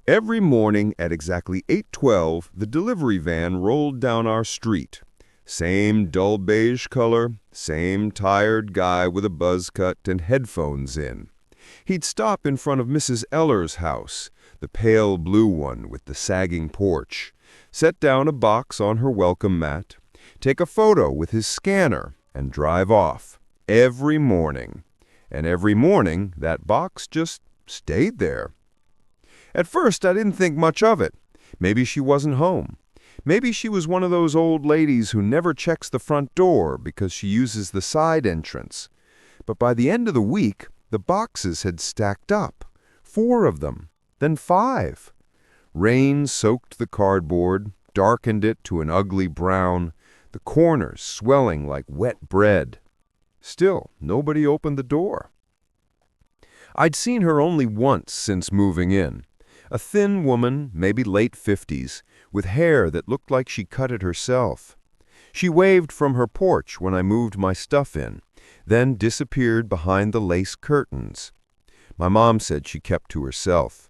Every morning at exactly 8:12, the delivery van rolled down our street. Same dull beige color, same tired guy with a buzz cut and headphones in. He'd stop in front of Mrs. Eller's house, the pale blue one with the sagging porch, set down a box on her welcome mat, take a photo with his scanner, and drive off. Every morning. And every morning, that box just stayed there. At first, I didn't think much of it. Maybe she wasn't home. Maybe she was one of those old ladies who never checks the front door because she uses the side entrance. But by the end of the week, the boxes had stacked up. 4 of them, then 5. Rain soaked the cardboard, darkened it to an ugly brown, the corners swelling like wet bread. Still, nobody opened the door. I'd seen her only once since moving in. A thin woman, maybe late 50s, with hair that looked like she cut it herself. She waved from her porch when I moved my stuff in, then disappeared behind the lace curtains. My mom said she kept to herself.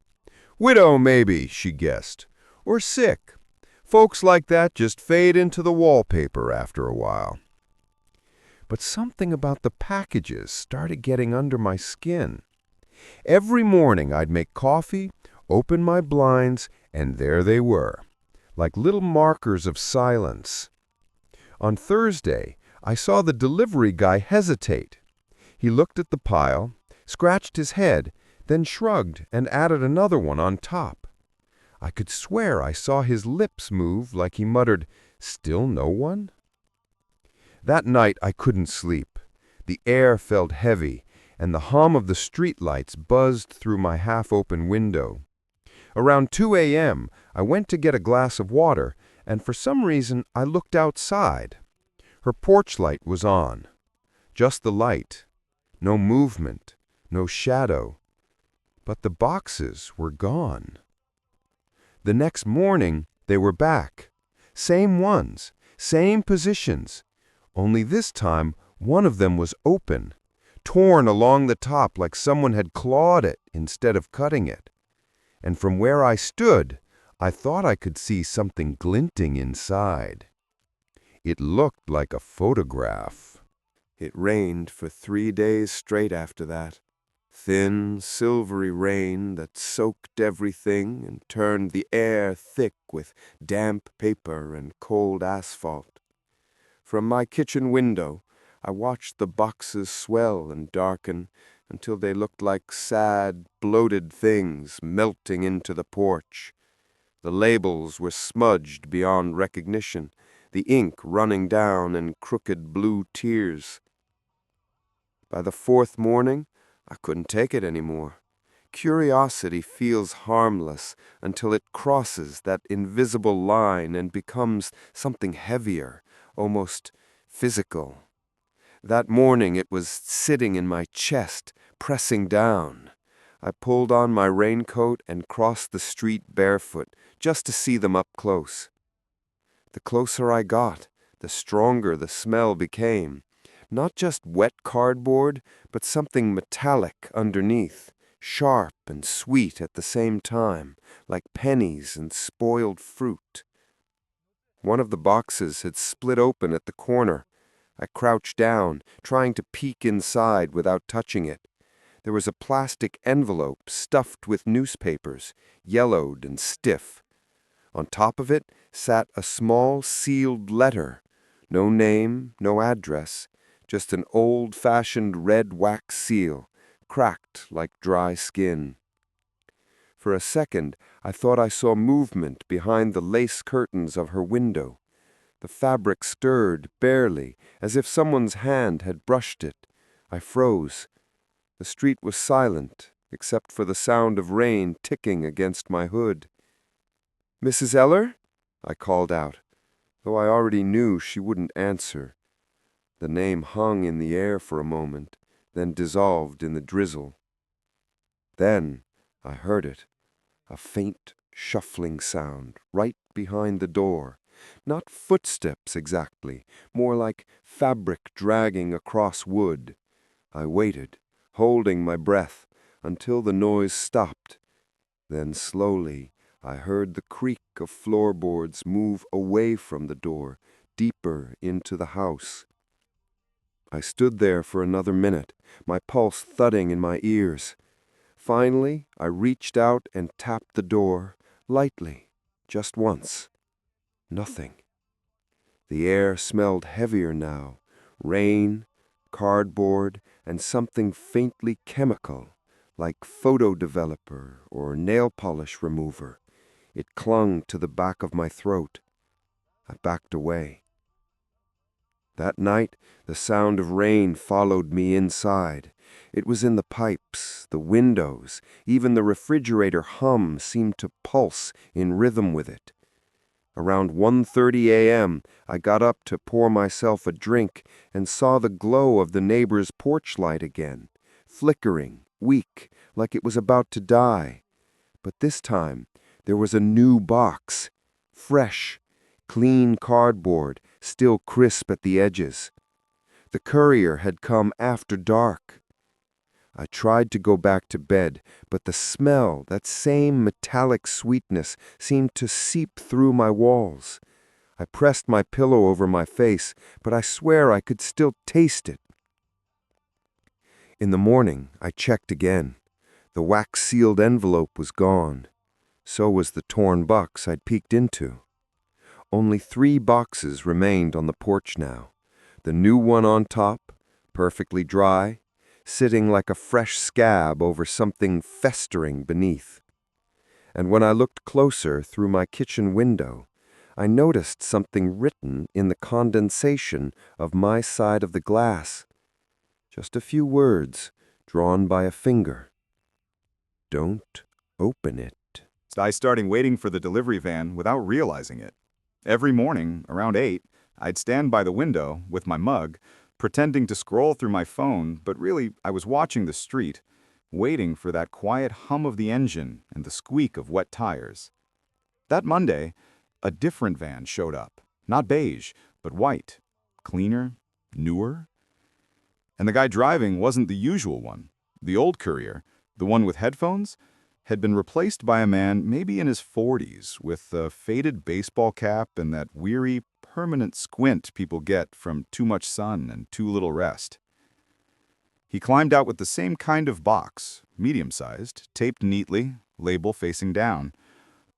Widow, maybe, she guessed. Or sick. Folks like that just fade into the wallpaper after a while. But something about the packages started getting under my skin. Every morning I'd make coffee, open my blinds, and there they were, like little markers of silence. On Thursday, I saw the delivery guy hesitate. He looked at the pile, scratched his head, then shrugged and added another one on top. I could swear I saw his lips move like he muttered, "Still no one?" That night I couldn't sleep. The air felt heavy, and the hum of the streetlights buzzed through my half-open window. Around 2 a.m., I went to get a glass of water, and for some reason I looked outside. Her porch light was on. Just the light. No movement, no shadow. But the boxes were gone. The next morning, they were back. Same ones, same positions. Only this time, one of them was open, torn along the top like someone had clawed it instead of cutting it. And from where I stood, I thought I could see something glinting inside. It looked like a photograph. It rained for 3 days straight after that. Thin, silvery rain that soaked everything and turned the air thick with damp paper and cold asphalt. From my kitchen window, I watched the boxes swell and darken until they looked like sad, bloated things melting into the porch. The labels were smudged beyond recognition, the ink running down in crooked blue tears. By the 4th morning, I couldn't take it anymore. Curiosity feels harmless until it crosses that invisible line and becomes something heavier, almost physical. That morning it was sitting in my chest, pressing down. I pulled on my raincoat and crossed the street barefoot just to see them up close. The closer I got, the stronger the smell became. Not just wet cardboard, but something metallic underneath, sharp and sweet at the same time, like pennies and spoiled fruit. One of the boxes had split open at the corner. I crouched down, trying to peek inside without touching it. There was a plastic envelope stuffed with newspapers, yellowed and stiff. On top of it sat a small sealed letter. No name, no address, just an old-fashioned red wax seal, cracked like dry skin. For a second, I thought I saw movement behind the lace curtains of her window. The fabric stirred barely, as if someone's hand had brushed it. I froze. The street was silent, except for the sound of rain ticking against my hood. "Mrs. Eller?" I called out, though I already knew she wouldn't answer. The name hung in the air for a moment, then dissolved in the drizzle. Then I heard it, a faint, shuffling sound right behind the door. Not footsteps exactly, more like fabric dragging across wood. I waited, holding my breath, until the noise stopped. Then slowly, I heard the creak of floorboards move away from the door, deeper into the house. I stood there for another minute, my pulse thudding in my ears. Finally, I reached out and tapped the door, lightly, just once. Nothing. The air smelled heavier now, rain, cardboard, and something faintly chemical, like photo developer or nail polish remover. It clung to the back of my throat. I backed away. That night, the sound of rain followed me inside. It was in the pipes, the windows, even the refrigerator hum seemed to pulse in rhythm with it. Around 1:30 a.m., I got up to pour myself a drink and saw the glow of the neighbor's porch light again, flickering, weak, like it was about to die. But this time, there was a new box, fresh, clean cardboard, still crisp at the edges. The courier had come after dark. I tried to go back to bed, but the smell, that same metallic sweetness, seemed to seep through my walls. I pressed my pillow over my face, but I swear I could still taste it. In the morning, I checked again. The wax-sealed envelope was gone. So was the torn box I'd peeked into. Only 3 boxes remained on the porch now. The new one on top, perfectly dry, sitting like a fresh scab over something festering beneath. And when I looked closer through my kitchen window, I noticed something written in the condensation of my side of the glass. Just a few words, drawn by a finger. Don't open it. I started waiting for the delivery van without realizing it. Every morning, around 8, I'd stand by the window with my mug, pretending to scroll through my phone, but really I was watching the street, waiting for that quiet hum of the engine and the squeak of wet tires. That Monday, a different van showed up. Not beige, but white. Cleaner, newer. And the guy driving wasn't the usual one. The old courier, the one with headphones, had been replaced by a man maybe in his 40s with a faded baseball cap and that weary, permanent squint people get from too much sun and too little rest. He climbed out with the same kind of box, medium-sized, taped neatly, label facing down.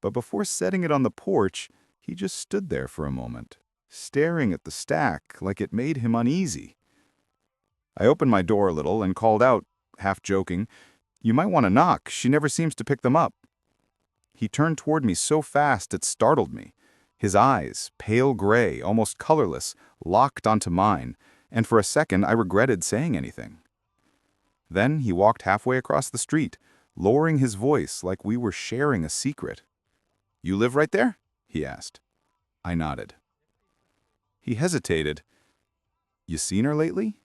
But before setting it on the porch, he just stood there for a moment, staring at the stack like it made him uneasy. I opened my door a little and called out, half joking, "You might want to knock. She never seems to pick them up." He turned toward me so fast it startled me. His eyes, pale gray, almost colorless, locked onto mine, and for a second I regretted saying anything. Then he walked halfway across the street, lowering his voice like we were sharing a secret. "You live right there?" he asked. I nodded. He hesitated. "You seen her lately?"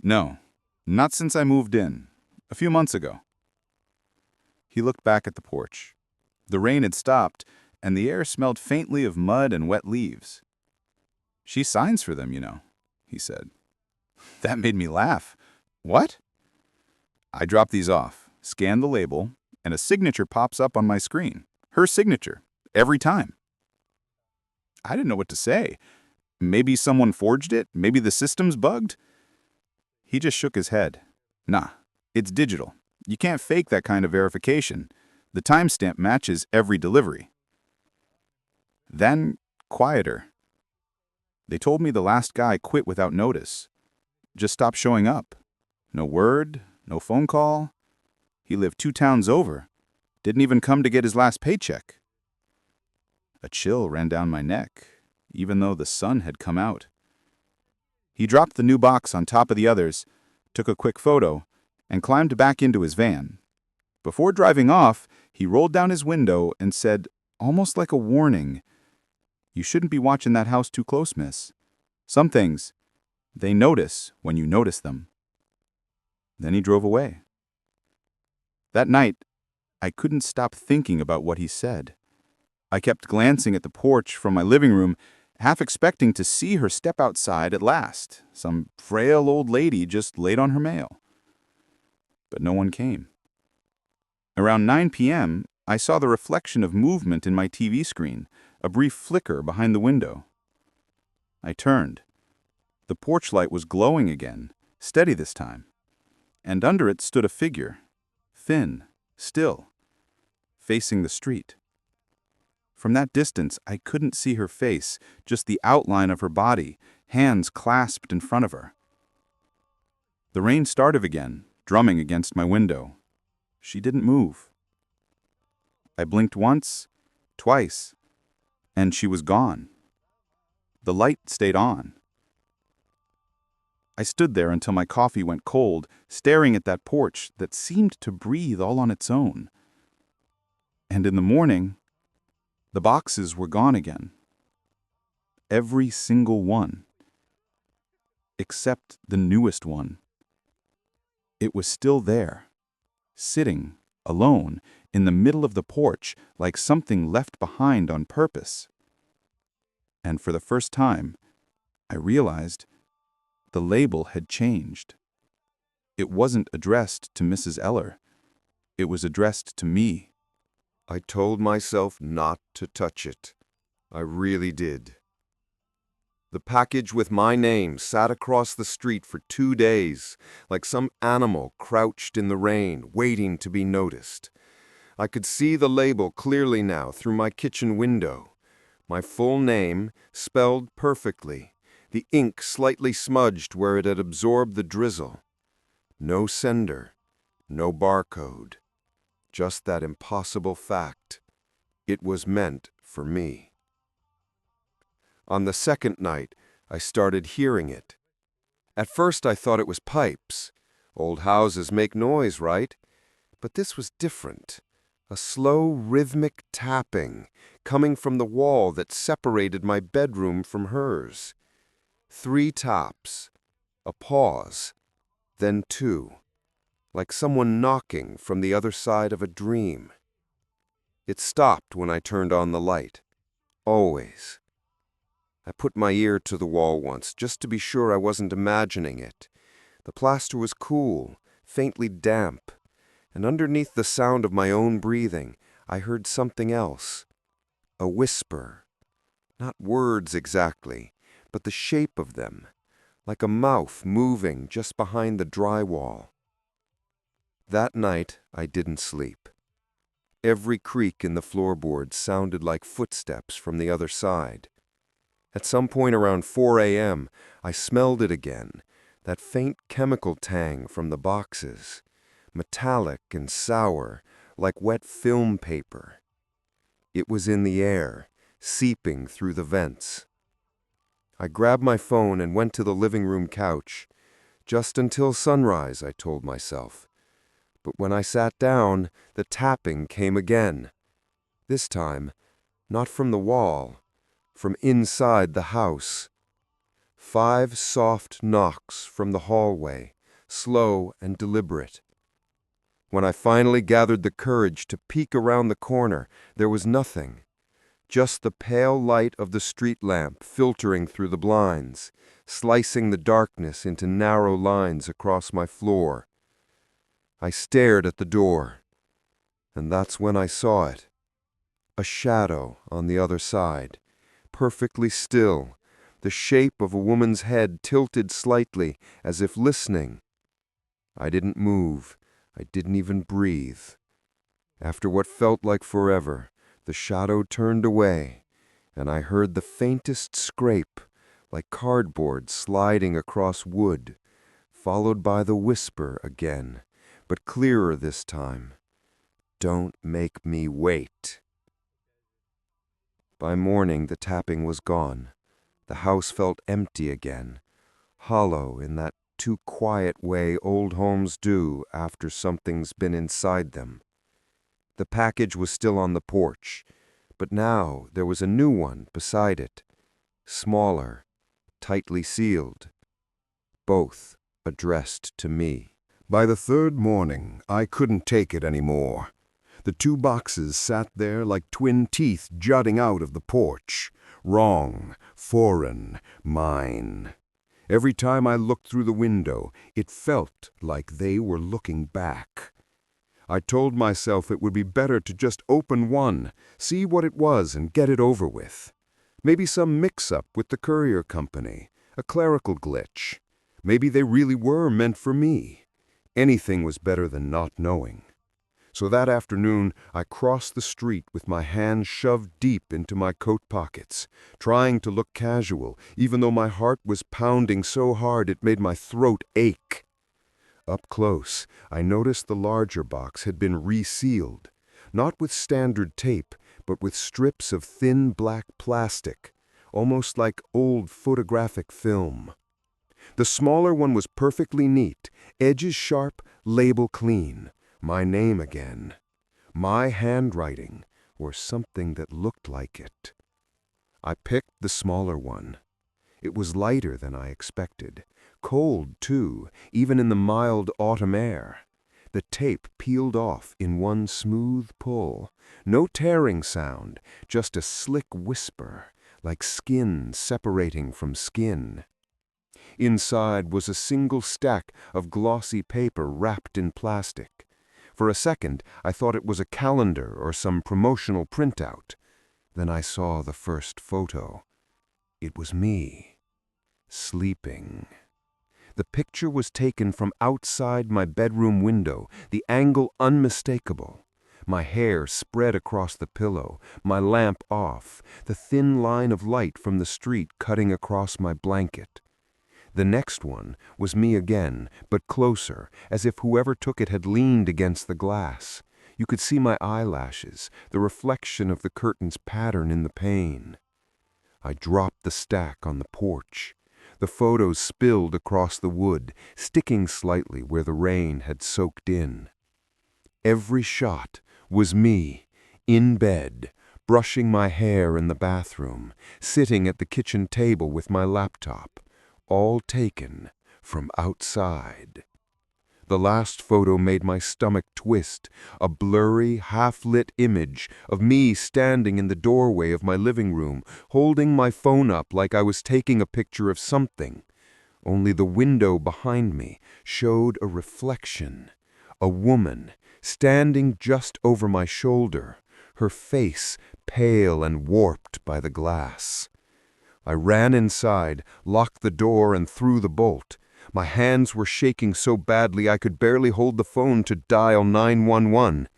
"No, not since I moved in. A few months ago." He looked back at the porch. The rain had stopped, and the air smelled faintly of mud and wet leaves. "She signs for them, you know," he said. That made me laugh. "What?" "I drop these off, scan the label, and a signature pops up on my screen. Her signature, every time." I didn't know what to say. Maybe someone forged it? Maybe the system's bugged? He just shook his head. "Nah. It's digital. You can't fake that kind of verification. The timestamp matches every delivery." Then, quieter. "They told me the last guy quit without notice. Just stopped showing up. No word, no phone call. He lived 2 towns over. Didn't even come to get his last paycheck." A chill ran down my neck, even though the sun had come out. He dropped the new box on top of the others, took a quick photo, and climbed back into his van. Before driving off, he rolled down his window and said, almost like a warning, "You shouldn't be watching that house too close, miss. Some things, they notice when you notice them." Then he drove away. That night, I couldn't stop thinking about what he said. I kept glancing at the porch from my living room, half expecting to see her step outside at last, some frail old lady just late on her mail. But no one came. Around 9 p.m., I saw the reflection of movement in my TV screen, a brief flicker behind the window. I turned. The porch light was glowing again, steady this time, and under it stood a figure, thin, still, facing the street. From that distance, I couldn't see her face, just the outline of her body, hands clasped in front of her. The rain started again, drumming against my window. She didn't move. I blinked once, twice, and she was gone. The light stayed on. I stood there until my coffee went cold, staring at that porch that seemed to breathe all on its own. And in the morning, the boxes were gone again. Every single one. Except the newest one. It was still there, sitting, alone, in the middle of the porch like something left behind on purpose. And for the first time, I realized the label had changed. It wasn't addressed to Mrs. Eller. It was addressed to me. I told myself not to touch it. I really did. The package with my name sat across the street for 2 days, like some animal crouched in the rain, waiting to be noticed. I could see the label clearly now through my kitchen window. My full name, spelled perfectly, the ink slightly smudged where it had absorbed the drizzle. No sender, no barcode. Just that impossible fact. It was meant for me. On the second night, I started hearing it. At first I thought it was pipes. Old houses make noise, right? But this was different. A slow, rhythmic tapping coming from the wall that separated my bedroom from hers. 3 taps, a pause, then 2, like someone knocking from the other side of a dream. It stopped when I turned on the light. Always. I put my ear to the wall once, just to be sure I wasn't imagining it. The plaster was cool, faintly damp, and underneath the sound of my own breathing, I heard something else. A whisper. Not words exactly, but the shape of them, like a mouth moving just behind the drywall. That night, I didn't sleep. Every creak in the floorboards sounded like footsteps from the other side. At some point around 4 a.m., I smelled it again, that faint chemical tang from the boxes, metallic and sour, like wet film paper. It was in the air, seeping through the vents. I grabbed my phone and went to the living room couch. Just until sunrise, I told myself. But when I sat down, the tapping came again. This time, not from the wall, from inside the house. 5 soft knocks from the hallway, slow and deliberate. When I finally gathered the courage to peek around the corner, there was nothing. Just the pale light of the street lamp filtering through the blinds, slicing the darkness into narrow lines across my floor. I stared at the door, and that's when I saw it. A shadow on the other side, perfectly still, the shape of a woman's head tilted slightly, as if listening. I didn't move. I didn't even breathe. After what felt like forever, the shadow turned away, and I heard the faintest scrape, like cardboard sliding across wood, followed by the whisper again, but clearer this time. Don't make me wait. By morning, the tapping was gone. The house felt empty again, hollow in that too quiet way old homes do after something's been inside them. The package was still on the porch, but now there was a new one beside it, smaller, tightly sealed, both addressed to me. By the third morning, I couldn't take it anymore. The 2 boxes sat there like twin teeth jutting out of the porch. Wrong, foreign, mine. Every time I looked through the window, it felt like they were looking back. I told myself it would be better to just open one, see what it was and get it over with. Maybe some mix-up with the courier company, a clerical glitch. Maybe they really were meant for me. Anything was better than not knowing. So that afternoon, I crossed the street with my hands shoved deep into my coat pockets, trying to look casual, even though my heart was pounding so hard it made my throat ache. Up close, I noticed the larger box had been resealed, not with standard tape, but with strips of thin black plastic, almost like old photographic film. The smaller one was perfectly neat, edges sharp, label clean. My name again. My handwriting, or something that looked like it. I picked the smaller one. It was lighter than I expected. Cold, too, even in the mild autumn air. The tape peeled off in one smooth pull. No tearing sound, just a slick whisper, like skin separating from skin. Inside was a single stack of glossy paper wrapped in plastic. For a second, I thought it was a calendar or some promotional printout. Then I saw the first photo. It was me, sleeping. The picture was taken from outside my bedroom window, the angle unmistakable. My hair spread across the pillow, my lamp off, the thin line of light from the street cutting across my blanket. The next one was me again, but closer, as if whoever took it had leaned against the glass. You could see my eyelashes, the reflection of the curtain's pattern in the pane. I dropped the stack on the porch. The photos spilled across the wood, sticking slightly where the rain had soaked in. Every shot was me, in bed, brushing my hair in the bathroom, sitting at the kitchen table with my laptop. All taken from outside. The last photo made my stomach twist, a blurry, half-lit image of me standing in the doorway of my living room, holding my phone up like I was taking a picture of something. Only the window behind me showed a reflection, a woman standing just over my shoulder, her face pale and warped by the glass. I ran inside, locked the door, and threw the bolt. My hands were shaking so badly I could barely hold the phone to dial 911.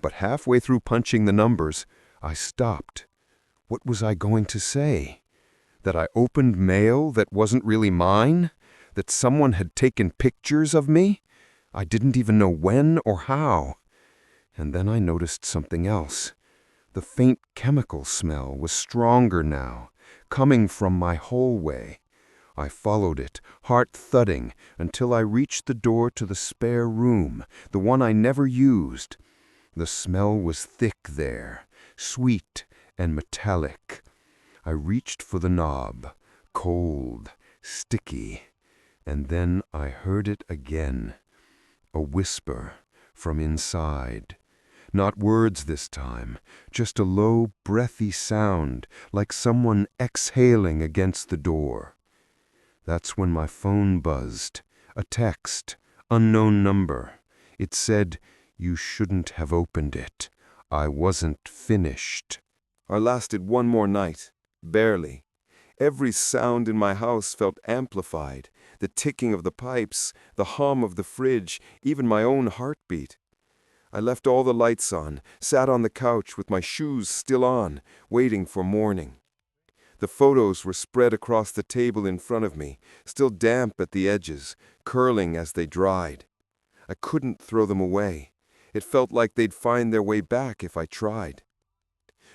But halfway through punching the numbers, I stopped. What was I going to say? That I opened mail that wasn't really mine? That someone had taken pictures of me? I didn't even know when or how. And then I noticed something else. The faint chemical smell was stronger now, coming from my hallway. I followed it, heart thudding, until I reached the door to the spare room, the one I never used. The smell was thick there, sweet and metallic. I reached for the knob, cold, sticky, and then I heard it again. A whisper from inside. Not words this time, just a low, breathy sound, like someone exhaling against the door. That's when my phone buzzed. A text, unknown number. It said, "You shouldn't have opened it. I wasn't finished." I lasted one more night, barely. Every sound in my house felt amplified. The ticking of the pipes, the hum of the fridge, even my own heartbeat. I left all the lights on, sat on the couch with my shoes still on, waiting for morning. The photos were spread across the table in front of me, still damp at the edges, curling as they dried. I couldn't throw them away. It felt like they'd find their way back if I tried.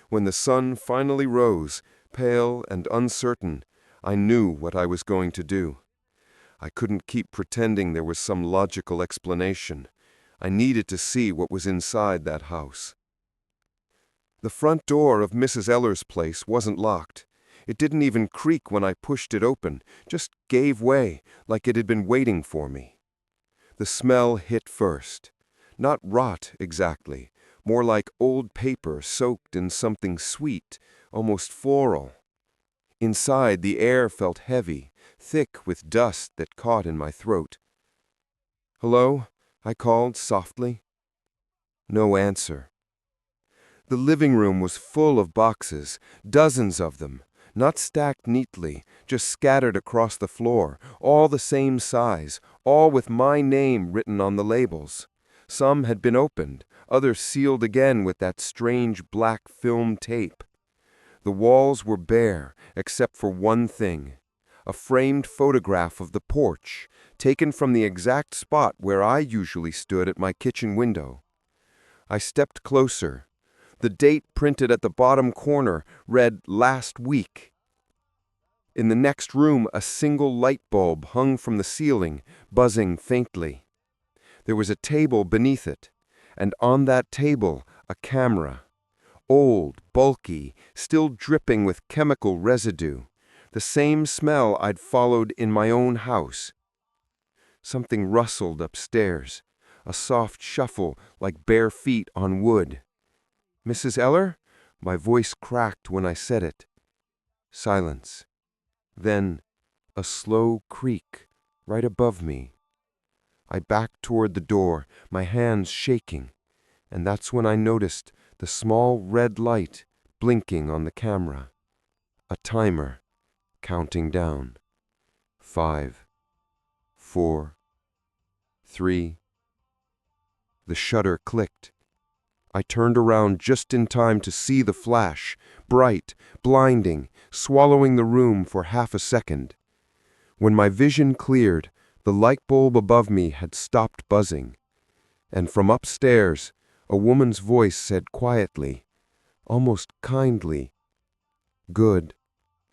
When the sun finally rose, pale and uncertain, I knew what I was going to do. I couldn't keep pretending there was some logical explanation. I needed to see what was inside that house. The front door of Mrs. Eller's place wasn't locked. It didn't even creak when I pushed it open, just gave way, like it had been waiting for me. The smell hit first. Not rot exactly, more like old paper soaked in something sweet, almost floral. Inside, the air felt heavy, thick with dust that caught in my throat. "Hello?" I called softly. No answer. The living room was full of boxes, dozens of them, not stacked neatly, just scattered across the floor, all the same size, all with my name written on the labels. Some had been opened, others sealed again with that strange black film tape. The walls were bare, except for one thing: a framed photograph of the porch, taken from the exact spot where I usually stood at my kitchen window. I stepped closer. The date printed at the bottom corner read "last week." In the next room, a single light bulb hung from the ceiling, buzzing faintly. There was a table beneath it, and on that table, a camera. Old, bulky, still dripping with chemical residue, the same smell I'd followed in my own house. Something rustled upstairs, a soft shuffle like bare feet on wood. "Mrs. Eller?" My voice cracked when I said it. Silence. Then, a slow creak right above me. I backed toward the door, my hands shaking, and that's when I noticed the small red light blinking on the camera. A timer counting down. 5, 4, 3. The shutter clicked. I turned around just in time to see the flash, bright, blinding, swallowing the room for half a second. When my vision cleared, the light bulb above me had stopped buzzing, and from upstairs, a woman's voice said quietly, almost kindly, "Good.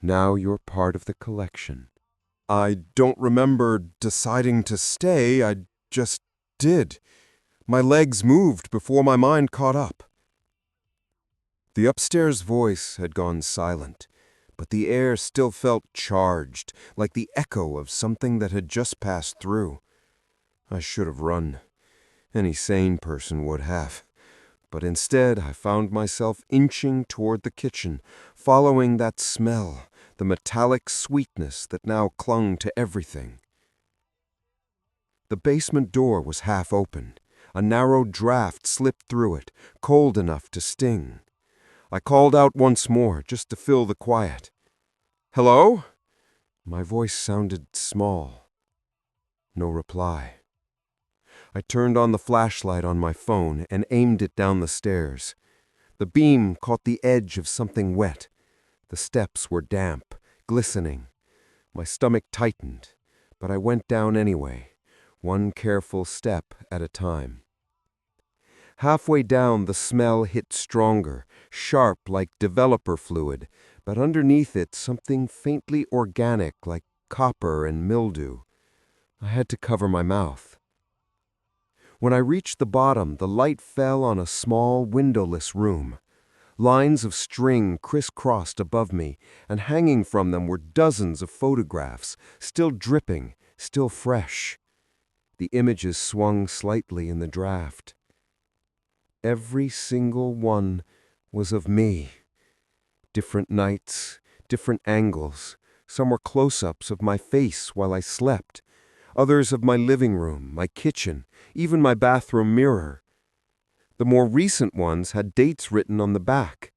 Now you're part of the collection." I don't remember deciding to stay, I just did. My legs moved before my mind caught up. The upstairs voice had gone silent, but the air still felt charged, like the echo of something that had just passed through. I should have run. Any sane person would have. But instead, I found myself inching toward the kitchen, following that smell, the metallic sweetness that now clung to everything. The basement door was half open. A narrow draft slipped through it, cold enough to sting. I called out once more, just to fill the quiet. "Hello?" My voice sounded small. No reply. I turned on the flashlight on my phone and aimed it down the stairs. The beam caught the edge of something wet. The steps were damp, glistening. My stomach tightened, but I went down anyway, one careful step at a time. Halfway down, the smell hit stronger, sharp like developer fluid, but underneath it something faintly organic like copper and mildew. I had to cover my mouth. When I reached the bottom, the light fell on a small, windowless room. Lines of string crisscrossed above me, and hanging from them were dozens of photographs, still dripping, still fresh. The images swung slightly in the draft. Every single one was of me. Different nights, different angles. Some were close-ups of my face while I slept. Others of my living room, my kitchen, even my bathroom mirror. The more recent ones had dates written on the back.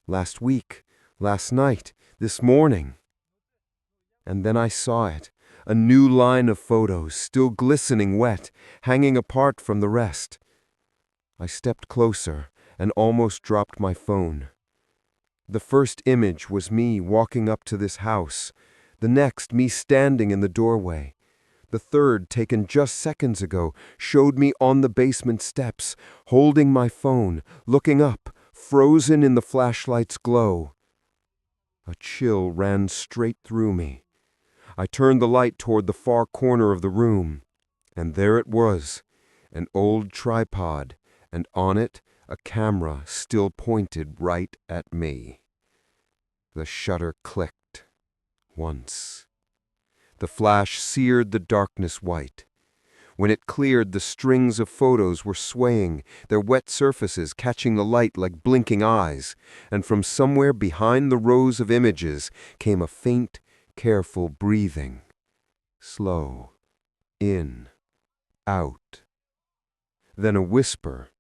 Last week, last night, this morning. And then I saw it, a new line of photos, still glistening wet, hanging apart from the rest. I stepped closer and almost dropped my phone. The first image was me walking up to this house. The next, me standing in the doorway. The third, taken just seconds ago, showed me on the basement steps, holding my phone, looking up, frozen in the flashlight's glow. A chill ran straight through me. I turned the light toward the far corner of the room, and there it was, an old tripod, and on it a camera still pointed right at me. The shutter clicked. Once. The flash seared the darkness white. When it cleared, the strings of photos were swaying, their wet surfaces catching the light like blinking eyes, and from somewhere behind the rows of images came a faint, careful breathing. Slow. In. Out. Then a whisper.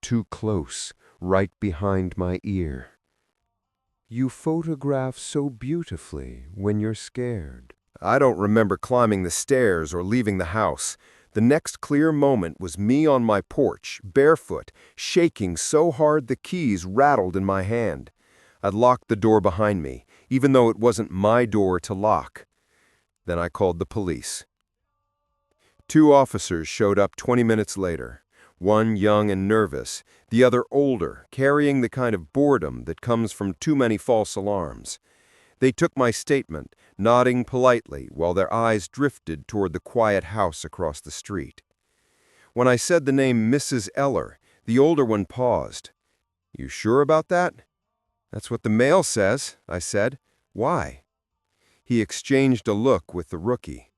too close, right behind my ear. "You photograph so beautifully when you're scared." I don't remember climbing the stairs or leaving the house. The next clear moment was me on my porch, barefoot, shaking so hard the keys rattled in my hand. I'd locked the door behind me, even though it wasn't my door to lock. Then I called the police. 2 officers showed up 20 minutes later. One young and nervous, the other older, carrying the kind of boredom that comes from too many false alarms. They took my statement, nodding politely while their eyes drifted toward the quiet house across the street. When I said the name Mrs. Eller, the older one paused. "You sure about that?" "That's what the mail says," I said. "Why?" He exchanged a look with the rookie.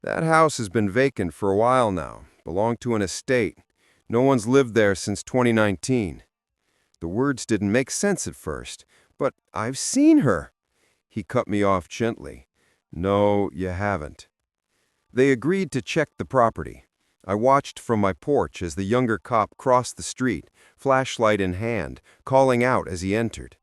"That house has been vacant for a while now, belonged to an estate. No one's lived there since 2019. The words didn't make sense at first. "But I've seen her." He cut me off gently. "No, you haven't." They agreed to check the property. I watched from my porch as the younger cop crossed the street, flashlight in hand, calling out as he entered.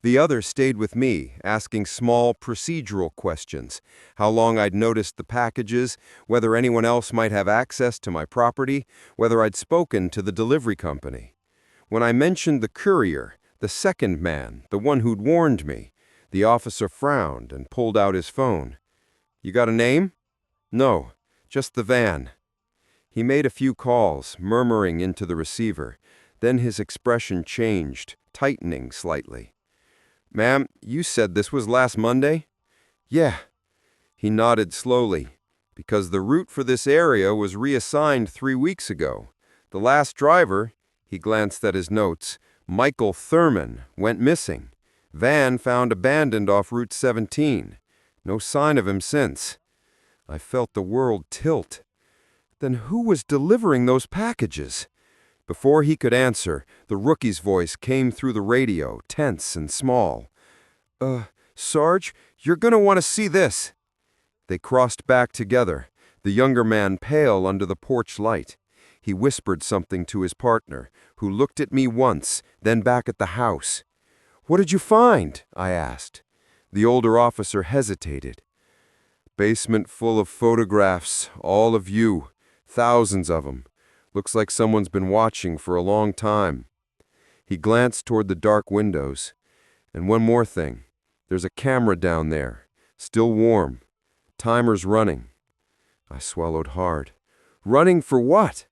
The other stayed with me, asking small procedural questions, how long I'd noticed the packages, whether anyone else might have access to my property, whether I'd spoken to the delivery company. When I mentioned the courier, the second man, the one who'd warned me, the officer frowned and pulled out his phone. "You got a name?" "No, just the van." He made a few calls, murmuring into the receiver. Then his expression changed, tightening slightly. "Ma'am, you said this was last Monday?" "Yeah." He nodded slowly. "Because the route for this area was reassigned 3 weeks ago. The last driver," he glanced at his notes, "Michael Thurman, went missing. Van found abandoned off Route 17. No sign of him since." I felt the world tilt. Then who was delivering those packages? Before he could answer, the rookie's voice came through the radio, tense and small. Sarge, you're gonna want to see this." They crossed back together, the younger man pale under the porch light. He whispered something to his partner, who looked at me once, then back at the house. "What did you find?" I asked. The older officer hesitated. "Basement full of photographs, all of you, thousands of them. Looks like someone's been watching for a long time." He glanced toward the dark windows. "And one more thing. There's a camera down there, still warm. Timer's running." I swallowed hard. "Running for what?"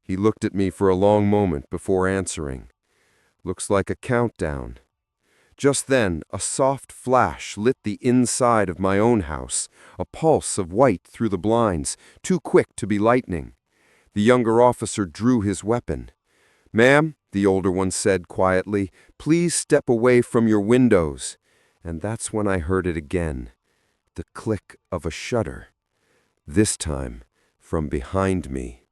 He looked at me for a long moment before answering. "Looks like a countdown." Just then, a soft flash lit the inside of my own house, a pulse of white through the blinds, too quick to be lightning. The younger officer drew his weapon. "Ma'am," the older one said quietly, "please step away from your windows." And that's when I heard it again, the click of a shutter. This time, from behind me.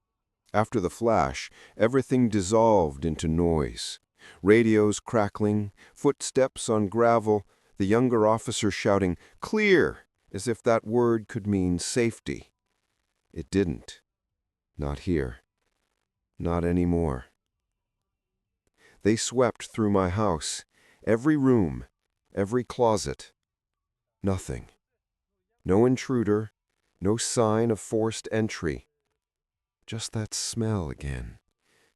After the flash, everything dissolved into noise. Radios crackling, footsteps on gravel, the younger officer shouting, "Clear!" as if that word could mean safety. It didn't. Not here. Not anymore. They swept through my house, every room, every closet. Nothing. No intruder, no sign of forced entry. Just that smell again,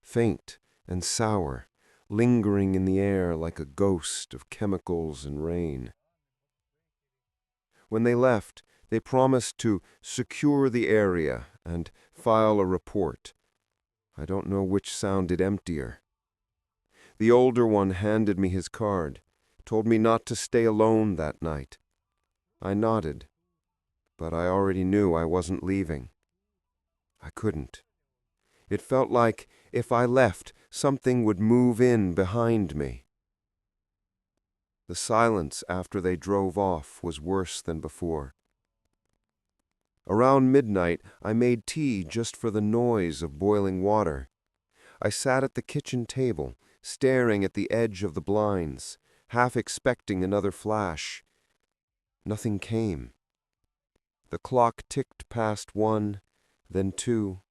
faint and sour, lingering in the air like a ghost of chemicals and rain. When they left, they promised to secure the area and file a report. I don't know which sounded emptier. The older one handed me his card, told me not to stay alone that night. I nodded, but I already knew I wasn't leaving. I couldn't. It felt like if I left, something would move in behind me. The silence after they drove off was worse than before. Around midnight, I made tea just for the noise of boiling water. I sat at the kitchen table, staring at the edge of the blinds, half expecting another flash. Nothing came. The clock ticked past 1, then 2.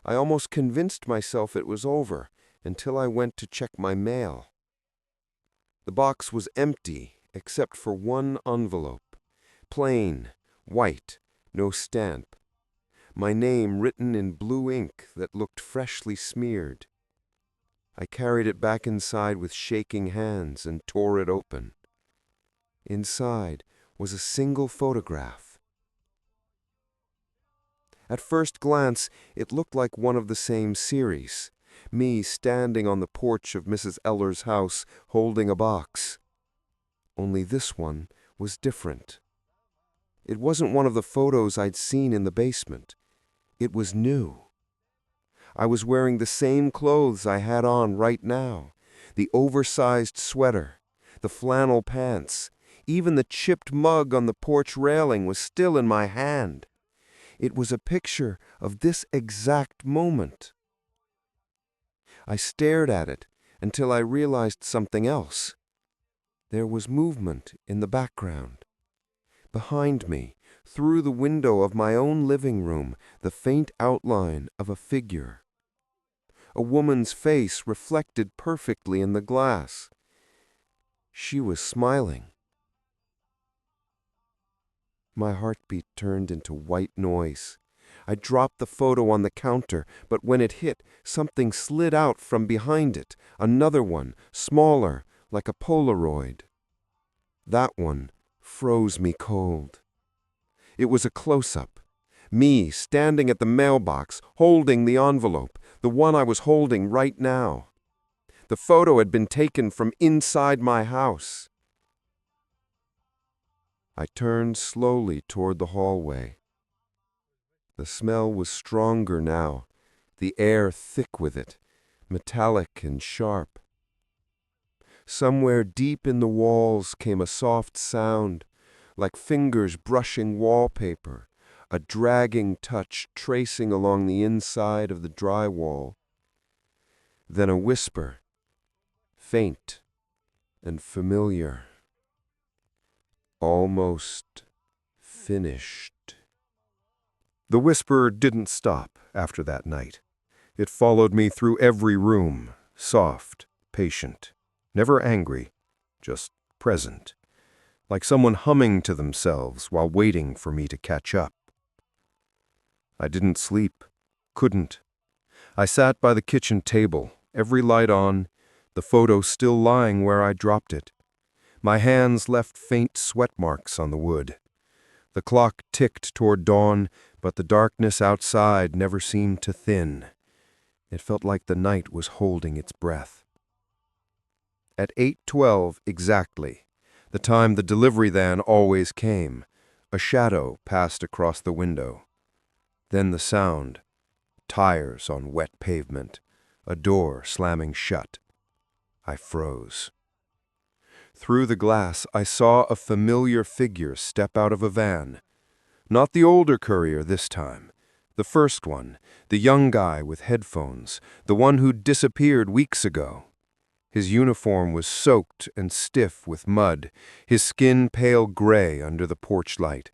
I almost convinced myself it was over, until I went to check my mail. The box was empty except for one envelope, plain, white, no stamp. My name written in blue ink that looked freshly smeared. I carried it back inside with shaking hands and tore it open. Inside was a single photograph. At first glance, it looked like one of the same series, me standing on the porch of Mrs. Eller's house holding a box. Only this one was different. It wasn't one of the photos I'd seen in the basement. It was new. I was wearing the same clothes I had on right now, the oversized sweater, the flannel pants. Even the chipped mug on the porch railing was still in my hand. It was a picture of this exact moment. I stared at it until I realized something else. There was movement in the background. Behind me, through the window of my own living room, the faint outline of a figure. A woman's face reflected perfectly in the glass. She was smiling. My heartbeat turned into white noise. I dropped the photo on the counter, but when it hit, something slid out from behind it, another one, smaller, like a Polaroid. That one froze me cold. It was a close-up. Me standing at the mailbox, holding the envelope, the one I was holding right now. The photo had been taken from inside my house. I turned slowly toward the hallway. The smell was stronger now, the air thick with it, metallic and sharp. Somewhere deep in the walls came a soft sound, like fingers brushing wallpaper, a dragging touch tracing along the inside of the drywall. Then a whisper, faint and familiar. Almost finished. The whisper didn't stop after that night. It followed me through every room, soft, patient, never angry, just present, like someone humming to themselves while waiting for me to catch up. I didn't sleep, couldn't. I sat by the kitchen table, every light on, the photo still lying where I dropped it. My hands left faint sweat marks on the wood. The clock ticked toward dawn, but the darkness outside never seemed to thin. It felt like the night was holding its breath. At 8:12 exactly, the time the delivery van always came, a shadow passed across the window. Then the sound, tires on wet pavement, a door slamming shut. I froze. Through the glass, I saw a familiar figure step out of a van. Not the older courier this time. The first one, the young guy with headphones, the one who'd disappeared weeks ago. His uniform was soaked and stiff with mud, his skin pale gray under the porch light.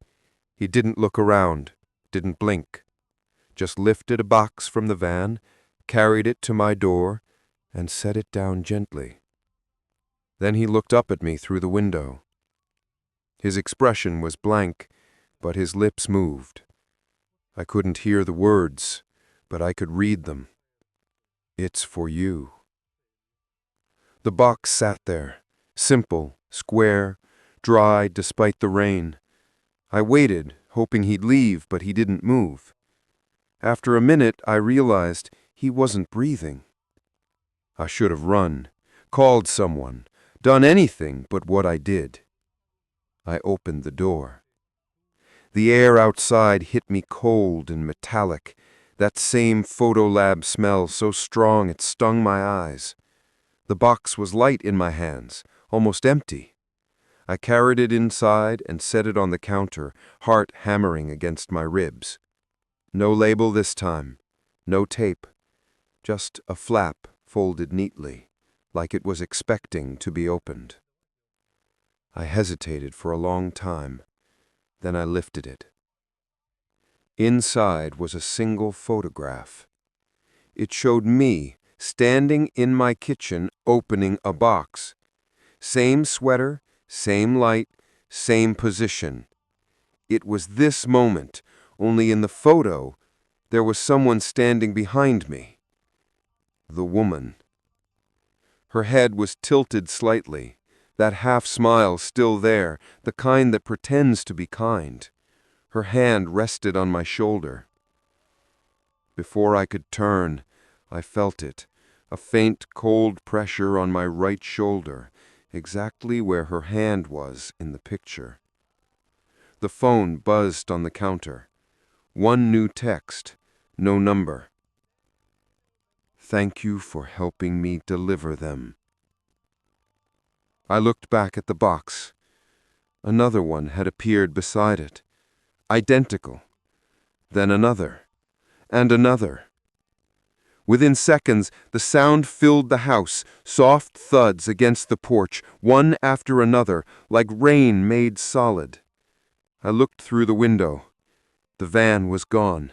He didn't look around, didn't blink. Just lifted a box from the van, carried it to my door, and set it down gently. Then he looked up at me through the window. His expression was blank, but his lips moved. I couldn't hear the words, but I could read them. It's for you. The box sat there, simple, square, dry despite the rain. I waited, hoping he'd leave, but he didn't move. After a minute, I realized he wasn't breathing. I should have run, called someone, done anything but what I did. I opened the door. The air outside hit me cold and metallic, that same photolab smell so strong it stung my eyes. The box was light in my hands, almost empty. I carried it inside and set it on the counter, heart hammering against my ribs. No label this time, no tape, just a flap folded neatly, like it was expecting to be opened. I hesitated for a long time, then I lifted it. Inside was a single photograph. It showed me standing in my kitchen opening a box. Same sweater, same light, same position. It was this moment, only in the photo, there was someone standing behind me. The woman. Her head was tilted slightly, that half smile still there, the kind that pretends to be kind. Her hand rested on my shoulder. Before I could turn, I felt it, a faint cold pressure on my right shoulder, exactly where her hand was in the picture. The phone buzzed on the counter. One new text, no number. Thank you for helping me deliver them. I looked back at the box. Another one had appeared beside it. Identical. Then another. And another. Within seconds, the sound filled the house, soft thuds against the porch, one after another, like rain made solid. I looked through the window. The van was gone,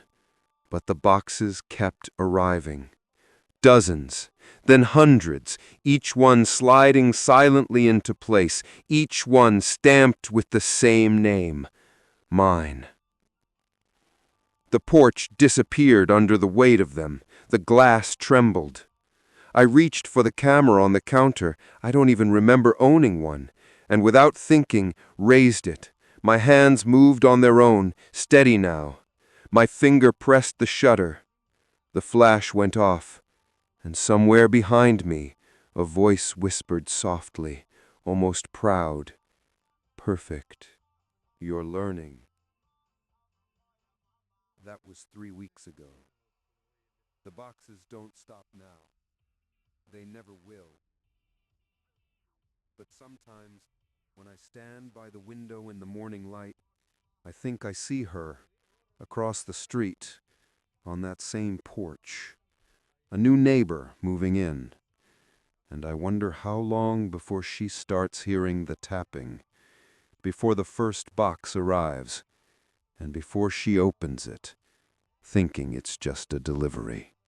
but the boxes kept arriving. Dozens, then hundreds, each one sliding silently into place, each one stamped with the same name, mine. The porch disappeared under the weight of them. The glass trembled. I reached for the camera on the counter. I don't even remember owning one, and without thinking, raised it. My hands moved on their own, steady now. My finger pressed the shutter. The flash went off. And somewhere behind me, a voice whispered softly, almost proud, "Perfect. You're learning." That was 3 weeks ago. The boxes don't stop now. They never will. But sometimes, when I stand by the window in the morning light, I think I see her, across the street, on that same porch. A new neighbor moving in, and I wonder how long before she starts hearing the tapping, before the first box arrives, and before she opens it, thinking it's just a delivery.